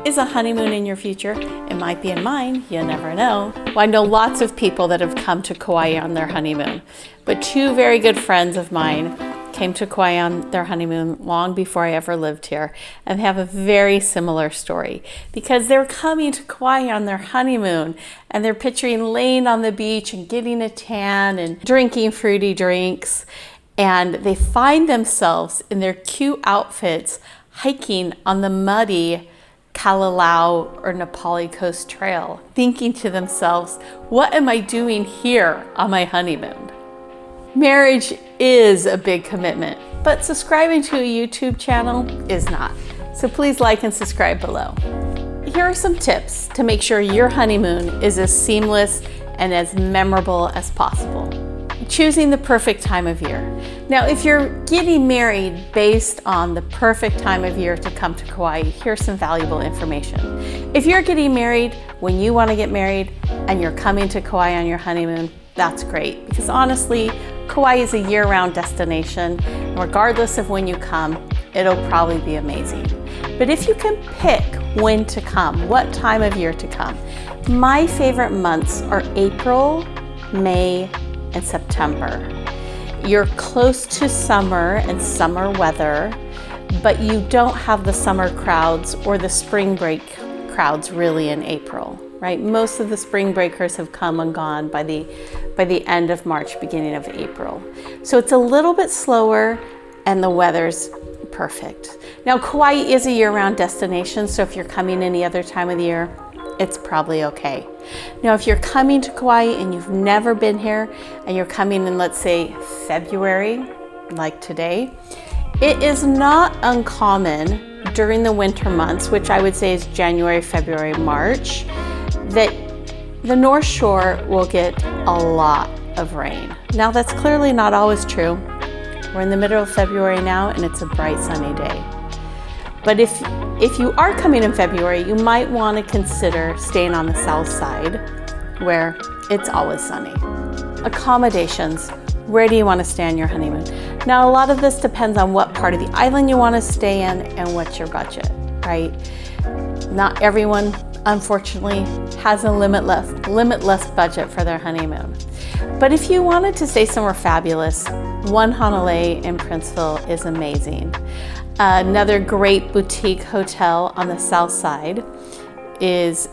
Is a honeymoon in your future? It might be in mine, you never know. Well, I know lots of people that have come to Kauai on their honeymoon, but two very good friends of mine came to Kauai on their honeymoon long before I ever lived here and have a very similar story because they're coming to Kauai on their honeymoon and they're picturing laying on the beach and getting a tan and drinking fruity drinks, and they find themselves in their cute outfits hiking on the muddy Kalalau or Nepali Coast Trail, thinking to themselves, what am I doing here on my honeymoon? Marriage is a big commitment, but subscribing to a YouTube channel is not. So please like and subscribe below. Here are some tips to make sure your honeymoon is as seamless and as memorable as possible. Choosing the perfect time of year. Now, if you're getting married based on the perfect time of year to come to Kauai, here's some valuable information. If you're getting married when you want to get married and you're coming to Kauai on your honeymoon, that's great, because honestly, Kauai is a year-round destination. And regardless of when you come, it'll probably be amazing. But if you can pick when to come, what time of year to come, my favorite months are April, May, and September. You're close to summer and summer weather, but you don't have the summer crowds or the spring break crowds really in April, right? Most of the spring breakers have come and gone by the end of March, beginning of April. So it's a little bit slower and the weather's perfect. Now, Kauai is a year-round destination, so if you're coming any other time of the year, it's probably okay. Now, if you're coming to Kauai and you've never been here and you're coming in, let's say, February, like today, it is not uncommon during the winter months, which I would say is January, February, March, that the North Shore will get a lot of rain. Now, that's clearly not always true. We're in the middle of February now and it's a bright sunny day. But if you are coming in February, you might want to consider staying on the south side where it's always sunny. Accommodations. Where do you want to stay on your honeymoon? Now, a lot of this depends on what part of the island you want to stay in and what's your budget, right? Not everyone, unfortunately, has a limitless budget for their honeymoon. But if you wanted to stay somewhere fabulous, One Honolulu in Princeville is amazing. Another great boutique hotel on the south side is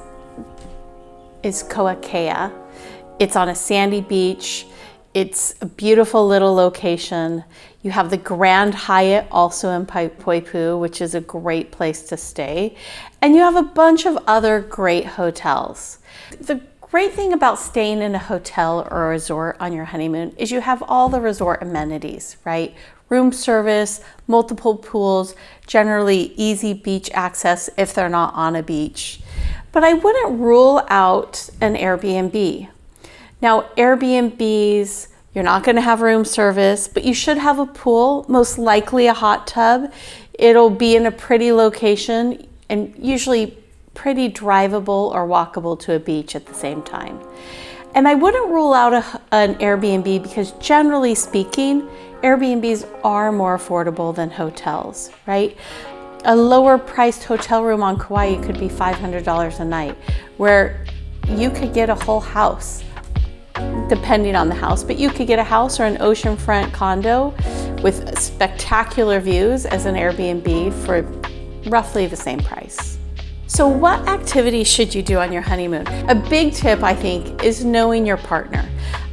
Kauai. It's on a sandy beach. It's a beautiful little location. You have the Grand Hyatt also in Poipu, which is a great place to stay. And you have a bunch of other great hotels. The great thing about staying in a hotel or a resort on your honeymoon is you have all the resort amenities, right? Room service, multiple pools, generally easy beach access if they're not on a beach. But I wouldn't rule out an Airbnb. Now, Airbnbs, you're not going to have room service, but you should have a pool, most likely a hot tub. It'll be in a pretty location and usually pretty drivable or walkable to a beach at the same time. And I wouldn't rule out an Airbnb because generally speaking, Airbnbs are more affordable than hotels, right? A lower priced hotel room on Kauai could be $500 a night, where you could get a whole house, depending on the house, but you could get a house or an oceanfront condo with spectacular views as an Airbnb for roughly the same price. So what activities should you do on your honeymoon? A big tip, I think, is knowing your partner.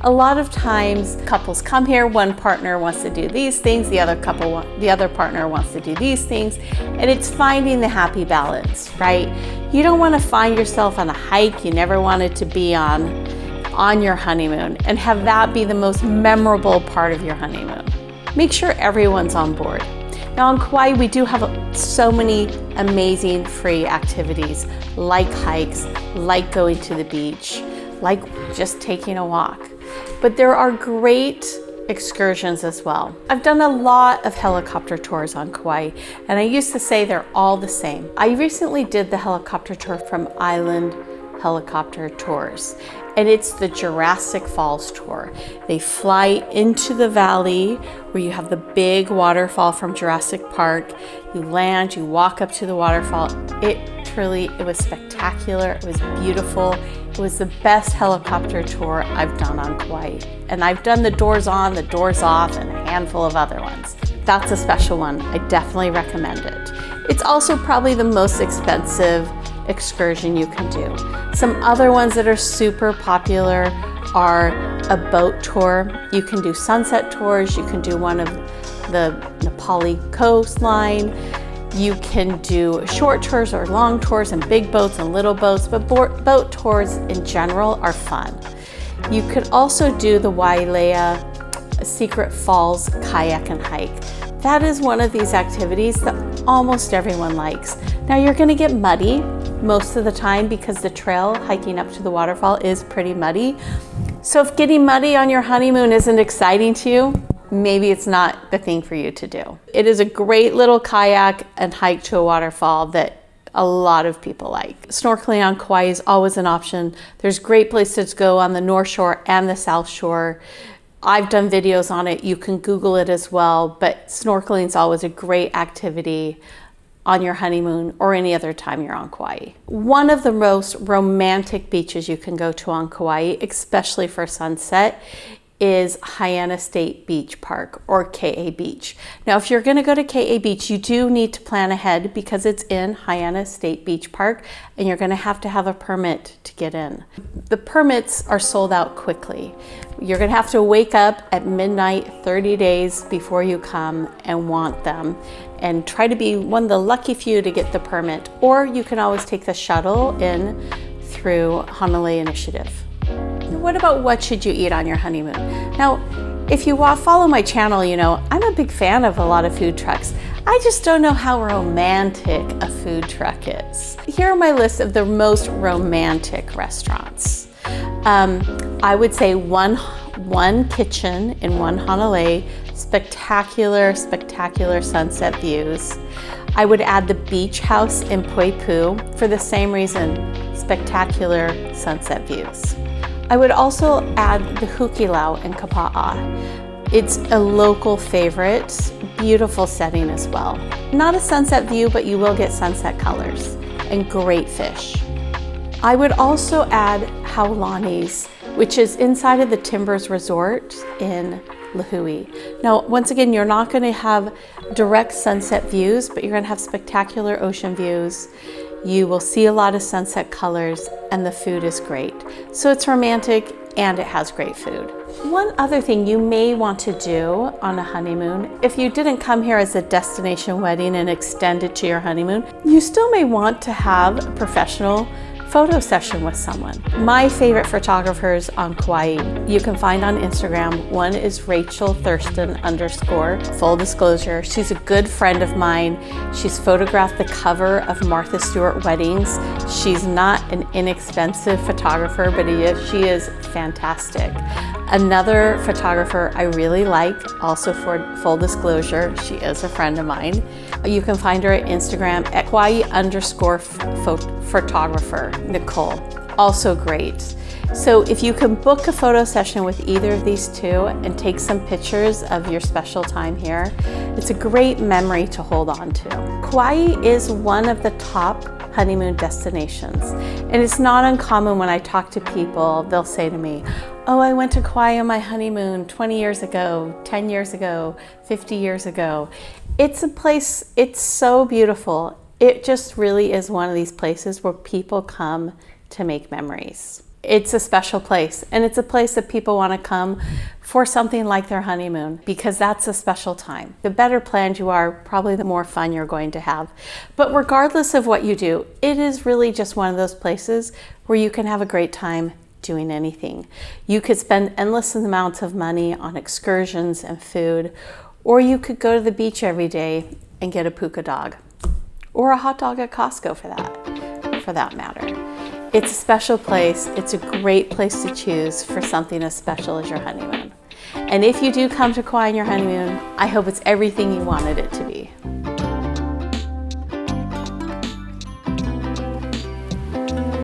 A lot of times couples come here, one partner wants to do these things, the other partner wants to do these things, and it's finding the happy balance, right? You don't want to find yourself on a hike you never wanted to be on your honeymoon and have that be the most memorable part of your honeymoon. Make sure everyone's on board. Now on Kauai, we do have so many amazing free activities, like hikes, like going to the beach, like just taking a walk. But there are great excursions as well. I've done a lot of helicopter tours on Kauai, and I used to say they're all the same. I recently did the helicopter tour from Island Helicopter Tours, and it's the Jurassic Falls tour. They fly into the valley where you have the big waterfall from Jurassic Park. You land, you walk up to the waterfall. It truly, it was spectacular. It was beautiful. It was the best helicopter tour I've done on Kauai. And I've done the doors on, the doors off, and a handful of other ones. That's a special one. I definitely recommend it. It's also probably the most expensive excursion you can do. Some other ones that are super popular are a boat tour. You can do sunset tours. You can do one of the Nepali coastline. You can do short tours or long tours and big boats and little boats, but boat tours in general are fun. You could also do the Wailea Secret Falls kayak and hike. That is one of these activities that almost everyone likes. Now you're gonna get muddy most of the time because the trail hiking up to the waterfall is pretty muddy. So if getting muddy on your honeymoon isn't exciting to you, maybe it's not the thing for you to do. It is a great little kayak and hike to a waterfall that a lot of people like. Snorkeling on Kauai is always an option. There's great places to go on the North Shore and the South Shore. I've done videos on it. You can Google it as well, but snorkeling is always a great activity on your honeymoon or any other time you're on Kauai. One of the most romantic beaches you can go to on Kauai, especially for sunset, is Haiana State Beach Park, or KA Beach. Now, if you're gonna go to KA Beach, you do need to plan ahead because it's in Haiana State Beach Park and you're gonna have to have a permit to get in. The permits are sold out quickly. You're gonna have to wake up at midnight 30 days before you come and want them and try to be one of the lucky few to get the permit, or you can always take the shuttle in through Honolulu Initiative. What about what should you eat on your honeymoon? Now, if you follow my channel, you know I'm a big fan of a lot of food trucks. I just don't know how romantic a food truck is. Here are my list of the most romantic restaurants. I would say one kitchen in one Honolulu, spectacular sunset views. I would add the beach house in Poipu for the same reason, spectacular sunset views. I would also add the Hukilau in Kapa'a. It's a local favorite, beautiful setting as well. Not a sunset view, but you will get sunset colors and great fish. I would also add Haulani's, which is inside of the Timbers Resort in Lahui. Now, once again, you're not gonna have direct sunset views, but you're gonna have spectacular ocean views. You will see a lot of sunset colors and the food is great. So it's romantic and it has great food. One other thing you may want to do on a honeymoon, if you didn't come here as a destination wedding and extend it to your honeymoon, you still may want to have a professional photo session with someone. My favorite photographers on Kauai, you can find on Instagram. One is Rachel Thurston _ full disclosure. She's a good friend of mine. She's photographed the cover of Martha Stewart Weddings. She's not an inexpensive photographer, but she is fantastic. Another photographer I really like, also for full disclosure, she is a friend of mine. You can find her at Instagram at Kauai _ photographer, Nicole, also great. So if you can book a photo session with either of these two and take some pictures of your special time here, it's a great memory to hold on to. Kauai is one of the top honeymoon destinations. And it's not uncommon when I talk to people, they'll say to me, oh, I went to Kauai on my honeymoon 20 years ago, 10 years ago, 50 years ago. It's a place, it's so beautiful. It just really is one of these places where people come to make memories. It's a special place, and it's a place that people want to come for something like their honeymoon because that's a special time. The better planned you are, probably the more fun you're going to have. But regardless of what you do, it is really just one of those places where you can have a great time doing anything. You could spend endless amounts of money on excursions and food, or you could go to the beach every day and get a puka dog, or a hot dog at Costco for that matter. It's a special place. It's a great place to choose for something as special as your honeymoon. And if you do come to Kauai on your honeymoon, I hope it's everything you wanted it to be.